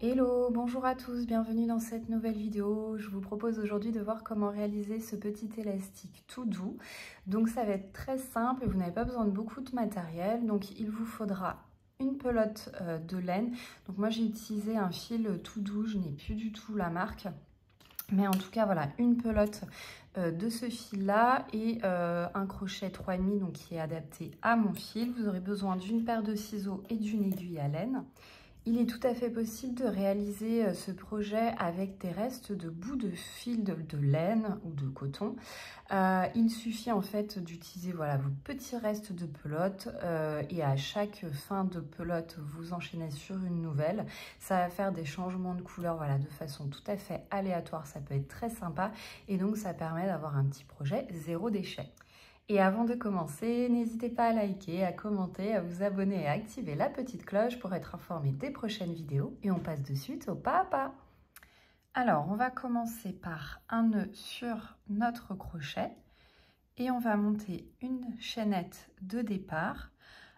Hello, bonjour à tous, bienvenue dans cette nouvelle vidéo. Je vous propose aujourd'hui de voir comment réaliser ce petit élastique tout doux. Donc ça va être très simple et vous n'avez pas besoin de beaucoup de matériel. Donc il vous faudra une pelote de laine. Donc moi j'ai utilisé un fil tout doux, je n'ai plus du tout la marque. Mais en tout cas voilà, une pelote de ce fil là et un crochet 3,5 donc qui est adapté à mon fil. Vous aurez besoin d'une paire de ciseaux et d'une aiguille à laine. Il est tout à fait possible de réaliser ce projet avec des restes de bouts de fil de laine ou de coton. Il suffit en fait d'utiliser voilà, vos petits restes de pelote et à chaque fin de pelote, vous enchaînez sur une nouvelle. Ça va faire des changements de couleur voilà, de façon tout à fait aléatoire. Ça peut être très sympa et donc ça permet d'avoir un petit projet zéro déchet. Et avant de commencer, n'hésitez pas à liker, à commenter, à vous abonner et à activer la petite cloche pour être informé des prochaines vidéos. Et on passe de suite au pas à pas. Alors, on va commencer par un nœud sur notre crochet et on va monter une chaînette de départ.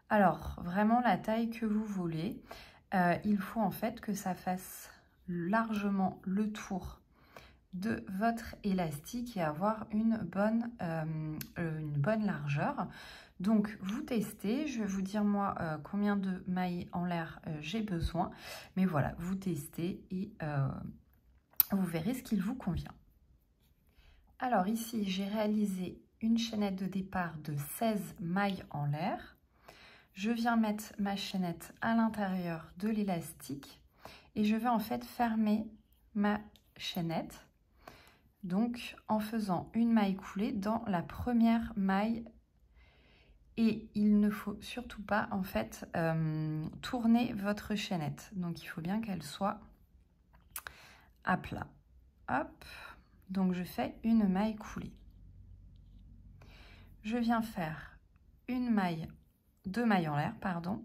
Alors, vraiment la taille que vous voulez. Il faut en fait que ça fasse largement le tour de votre élastique et avoir une bonne largeur. Donc vous testez, je vais vous dire moi combien de mailles en l'air j'ai besoin, mais voilà, vous testez et vous verrez ce qu'il vous convient. Alors ici j'ai réalisé une chaînette de départ de 16 mailles en l'air. Je viens mettre ma chaînette à l'intérieur de l'élastique et je vais en fait fermer ma chaînette. Donc en faisant une maille coulée dans la première maille et il ne faut surtout pas en fait tourner votre chaînette. Donc il faut bien qu'elle soit à plat. Hop, donc je fais une maille coulée. Je viens faire deux mailles en l'air, pardon,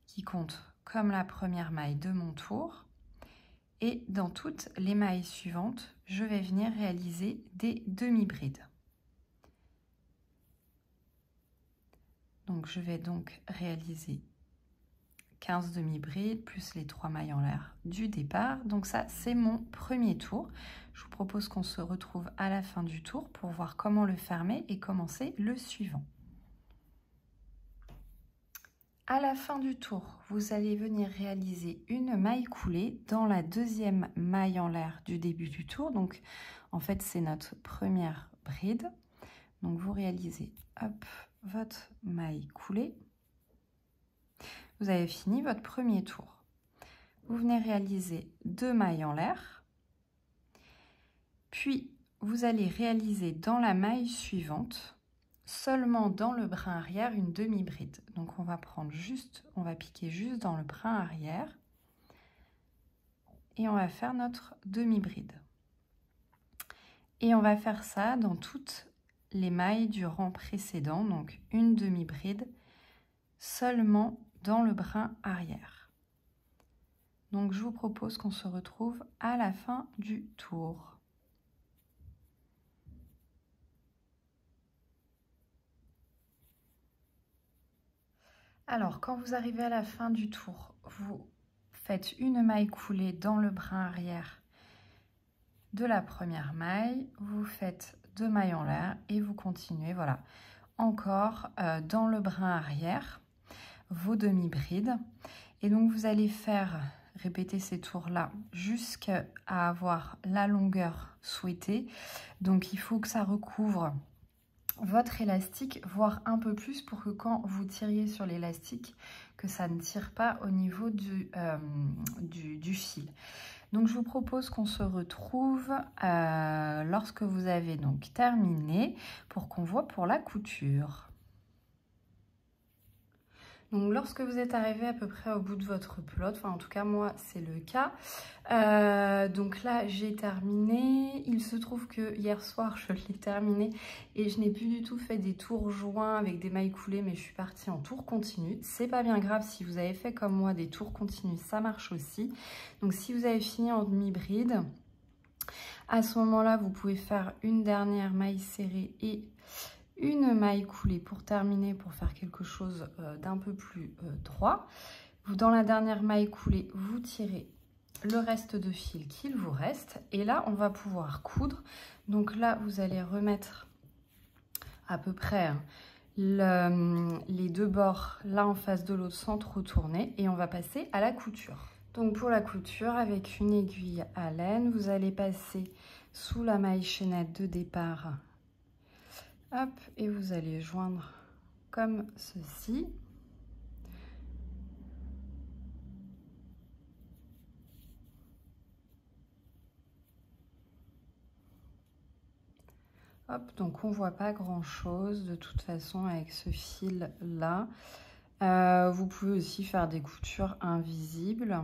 qui comptent comme la première maille de mon tour. Et dans toutes les mailles suivantes, je vais venir réaliser des demi-brides. Donc je vais donc réaliser 15 demi-brides plus les 3 mailles en l'air du départ. Donc ça, c'est mon premier tour. Je vous propose qu'on se retrouve à la fin du tour pour voir comment le fermer et commencer le suivant. À la fin du tour, vous allez venir réaliser une maille coulée dans la deuxième maille en l'air du début du tour. Donc, en fait, c'est notre première bride. Donc, vous réalisez hop, votre maille coulée. Vous avez fini votre premier tour. Vous venez réaliser deux mailles en l'air. Puis, vous allez réaliser dans la maille suivante seulement dans le brin arrière une demi-bride. Donc on va piquer juste dans le brin arrière et on va faire notre demi-bride. Et on va faire ça dans toutes les mailles du rang précédent, donc une demi-bride seulement dans le brin arrière. Donc je vous propose qu'on se retrouve à la fin du tour. Alors, quand vous arrivez à la fin du tour, vous faites une maille coulée dans le brin arrière de la première maille, vous faites deux mailles en l'air et vous continuez, voilà, encore dans le brin arrière, vos demi-brides. Et donc, vous allez répéter ces tours-là jusqu'à avoir la longueur souhaitée. Donc, il faut que ça recouvre votre élastique, voire un peu plus pour que quand vous tiriez sur l'élastique, que ça ne tire pas au niveau du fil. Donc je vous propose qu'on se retrouve lorsque vous avez donc terminé pour qu'on voit pour la couture. Donc lorsque vous êtes arrivé à peu près au bout de votre pelote, enfin en tout cas moi c'est le cas, donc là j'ai terminé. Il se trouve que hier soir je l'ai terminé et je n'ai plus du tout fait des tours joints avec des mailles coulées, mais je suis partie en tour continu. C'est pas bien grave, si vous avez fait comme moi des tours continus, ça marche aussi. Donc si vous avez fini en demi-bride, à ce moment-là vous pouvez faire une dernière maille serrée et une maille coulée pour terminer, pour faire quelque chose d'un peu plus droit. Dans la dernière maille coulée, vous tirez le reste de fil qu'il vous reste. Et là, on va pouvoir coudre. Donc là, vous allez remettre à peu près les deux bords l'un en face de l'autre sans trop tourner. Et on va passer à la couture. Donc pour la couture, avec une aiguille à laine, vous allez passer sous la maille chaînette de départ. Hop, et vous allez joindre comme ceci. Hop, donc on voit pas grand chose de toute façon avec ce fil là. Vous pouvez aussi faire des coutures invisibles.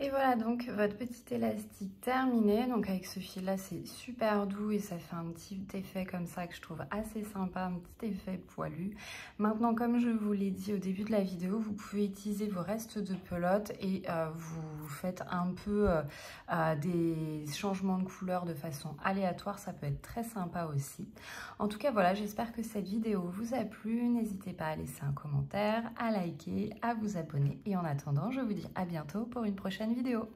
Et voilà donc votre petit élastique terminé. Donc avec ce fil là c'est super doux et ça fait un petit effet comme ça que je trouve assez sympa, un petit effet poilu. Maintenant, comme je vous l'ai dit au début de la vidéo, vous pouvez utiliser vos restes de pelote et vous faites un peu des changements de couleur de façon aléatoire, ça peut être très sympa aussi. En tout cas voilà, j'espère que cette vidéo vous a plu. N'hésitez pas à laisser un commentaire, à liker, à vous abonner et en attendant je vous dis à bientôt pour une prochaine vidéo.